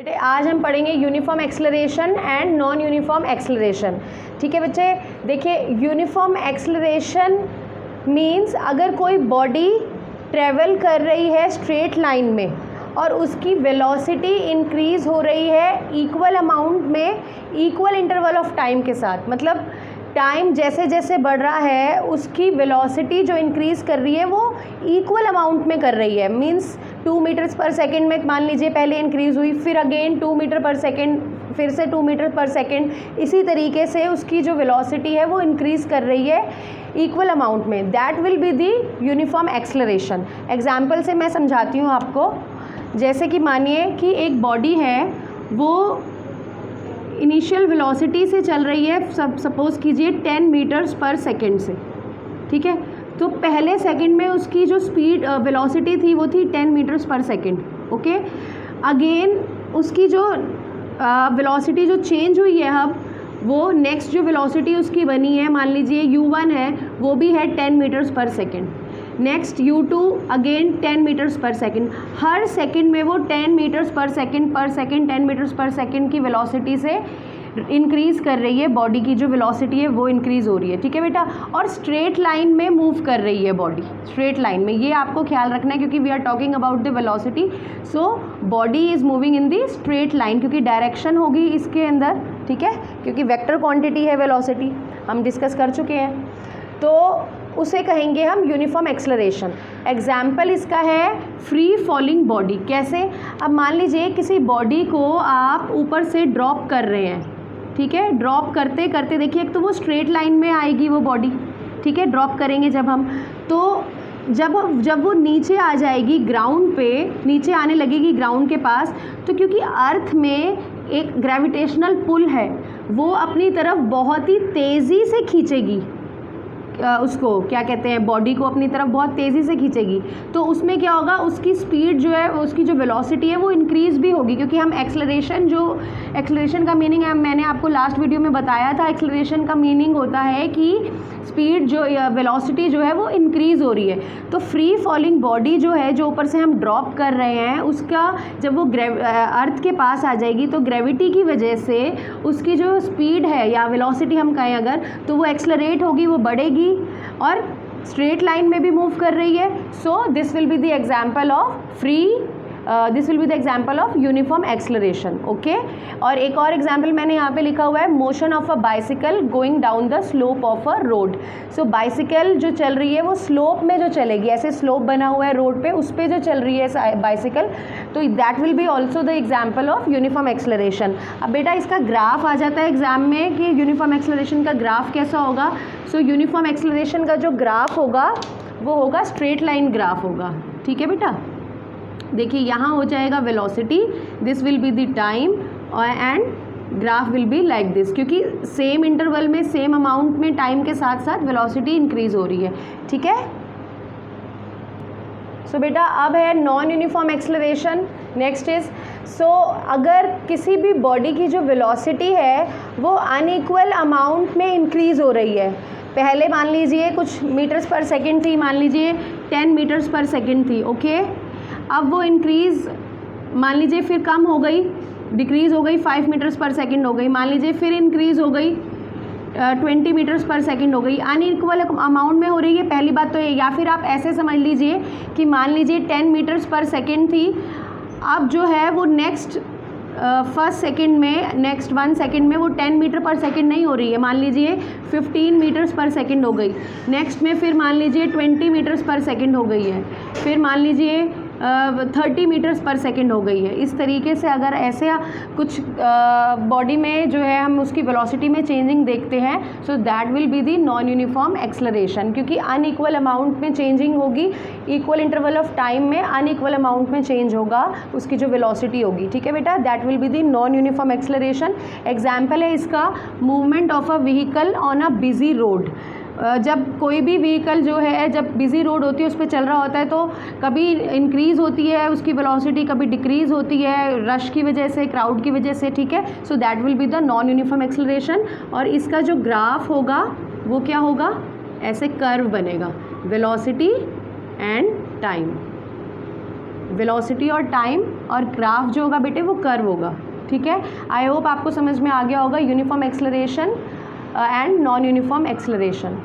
बेटे आज हम पढ़ेंगे uniform acceleration and non uniform acceleration. ठीक है बच्चे, देखिए यूनिफॉर्म एक्सेलरेशन मींस अगर कोई बॉडी ट्रेवल कर रही है स्ट्रेट लाइन में और उसकी वेलोसिटी इंक्रीज़ हो रही है इक्वल अमाउंट में इक्वल इंटरवल ऑफ टाइम के साथ, मतलब टाइम जैसे जैसे बढ़ रहा है उसकी वेलोसिटी जो इंक्रीज़ कर रही है वो इक्वल अमाउंट में कर रही है। मींस 2 मीटर्स पर सेकेंड में मान लीजिए पहले इंक्रीज़ हुई, फिर अगेन 2 मीटर पर सेकेंड, फिर से 2 मीटर पर सेकेंड, इसी तरीके से उसकी जो वेलोसिटी है वो इंक्रीज़ कर रही है इक्वल अमाउंट में। That will be the uniform acceleration. Example से मैं समझाती हूँ आपको। जैसे कि मानिए कि एक बॉडी है, वो इनिशियल वेलोसिटी से चल रही है, सपोज़ कीजिए 10 मीटर्स पर सेकेंड से, ठीक है। तो पहले सेकंड में उसकी जो स्पीड वेलोसिटी थी वो थी 10 metres per second, okay. Again उसकी जो वेलोसिटी जो चेंज हुई है अब, वो नेक्स्ट जो वेलोसिटी उसकी बनी है, मान लीजिए u1 है, वो भी है 10 metres per second. Next u2 again 10 metres per second. हर सेकंड में वो 10 metres per second 10 metres per second की वेलोसिटी से इंक्रीज़ कर रही है। बॉडी की जो वेलोसिटी है वो इंक्रीज़ हो रही है, ठीक है बेटा। और स्ट्रेट लाइन में मूव कर रही है बॉडी, स्ट्रेट लाइन में, ये आपको ख्याल रखना है क्योंकि we are talking about the velocity. So body is moving in the straight line, क्योंकि डायरेक्शन होगी इसके अंदर, ठीक है, क्योंकि वेक्टर क्वांटिटी है वेलोसिटी, हम डिस्कस कर चुके हैं। तो उसे कहेंगे हम यूनिफॉर्म एक्सेलरेशन। एग्जाम्पल इसका है फ्री फॉलिंग बॉडी। कैसे? अब मान लीजिए किसी बॉडी को आप ऊपर से ड्रॉप कर रहे हैं, ठीक है। ड्रॉप करते करते देखिए, एक तो वो स्ट्रेट लाइन में आएगी वो बॉडी, ठीक है, ड्रॉप करेंगे जब हम, तो जब वो नीचे आ जाएगी ग्राउंड पे, नीचे आने लगेगी ग्राउंड के पास, तो क्योंकि अर्थ में एक ग्रेविटेशनल पुल है, वो अपनी तरफ बहुत ही तेज़ी से खींचेगी उसको, क्या कहते हैं, बॉडी को अपनी तरफ बहुत तेज़ी से खींचेगी। तो उसमें क्या होगा, उसकी स्पीड जो है, उसकी जो वेलोसिटी है वो इंक्रीज़ भी होगी, क्योंकि हम एक्सेलरेशन का मीनिंग है, मैंने आपको लास्ट वीडियो में बताया था। एक्सेलरेशन का मीनिंग होता है कि स्पीड जो वेलोसिटी जो है वो इंक्रीज़ हो रही है। तो फ्री फॉलिंग बॉडी जो है, जो ऊपर से हम ड्रॉप कर रहे हैं, उसका जब वो अर्थ के पास आ जाएगी तो ग्रेविटी की वजह से उसकी जो स्पीड है या वेलोसिटी हम कहें अगर, तो वो एक्सेलरेट होगी, वो बढ़ेगी और स्ट्रेट लाइन में भी मूव कर रही है। So this will be the example of uniform acceleration, okay. और एक और एग्जाम्पल मैंने यहाँ पे लिखा हुआ है, motion of a bicycle going down the slope of a road. So bicycle जो चल रही है वो स्लोप में जो चलेगी, ऐसे स्लोप बना हुआ है रोड पे, उस पर जो चल रही है बाइसिकल, तो that will be also the example of uniform acceleration. अब बेटा इसका ग्राफ आ जाता है एग्जाम में कि यूनिफॉर्म एक्सेलरेशन का ग्राफ कैसा होगा। सो यूनिफॉर्म एक्सेलरेशन का जो ग्राफ होगा वो होगा स्ट्रेट लाइन ग्राफ होगा, ठीक है बेटा। देखिए यहाँ हो जाएगा velocity, this will be the time and graph will be like this, क्योंकि सेम इंटरवल में सेम अमाउंट में टाइम के साथ साथ वेलोसिटी इंक्रीज हो रही है, ठीक है। सो बेटा अब है non uniform acceleration. Next is, so अगर किसी भी बॉडी की जो वेलोसिटी है वो अनइक्वल अमाउंट में इंक्रीज़ हो रही है, पहले मान लीजिए कुछ मीटर्स पर सेकेंड थी, मान लीजिए 10 मीटर्स पर सेकेंड थी, ओके। अब वो इंक्रीज़ मान लीजिए फिर कम हो गई, डिक्रीज़ हो गई, 5 मीटर्स पर सेकेंड हो गई, मान लीजिए फिर इंक्रीज़ हो गई 20 मीटर्स पर सेकेंड हो गई, अनइक्वल अमाउंट में हो रही है, पहली बात तो ये। या फिर आप ऐसे समझ लीजिए कि मान लीजिए 10 मीटर्स पर सेकेंड थी, अब जो है वो नेक्स्ट फर्स्ट सेकंड में, नेक्स्ट 1 सेकंड में वो 10 मीटर पर सेकंड नहीं हो रही है, मान लीजिए 15 मीटर्स पर सेकंड हो गई। नेक्स्ट में फिर मान लीजिए 20 मीटर्स पर सेकंड हो गई है, फिर मान लीजिए 30 मीटर्स पर सेकंड हो गई है। इस तरीके से अगर ऐसे कुछ बॉडी में जो है हम उसकी वेलोसिटी में चेंजिंग देखते हैं, so that will be the non uniform acceleration, क्योंकि अनइक्वल अमाउंट में चेंजिंग होगी, इक्वल इंटरवल ऑफ टाइम में अनइक्वल अमाउंट में चेंज होगा उसकी जो वेलोसिटी होगी, ठीक है बेटा। That will be the non uniform acceleration. Example है इसका, movement of a vehicle on a busy road. जब कोई भी व्हीकल जो है, जब बिज़ी रोड होती है उस पर चल रहा होता है, तो कभी इंक्रीज़ होती है उसकी वेलोसिटी, कभी डिक्रीज़ होती है रश की वजह से, क्राउड की वजह से, ठीक है। So that will be the non uniform acceleration. और इसका जो ग्राफ होगा वो क्या होगा, ऐसे कर्व बनेगा, वेलोसिटी एंड टाइम, वेलोसिटी और टाइम और ग्राफ जो होगा बेटे वो कर्व होगा। ठीक है, आई होप आपको समझ में आ गया होगा uniform acceleration and non uniform acceleration.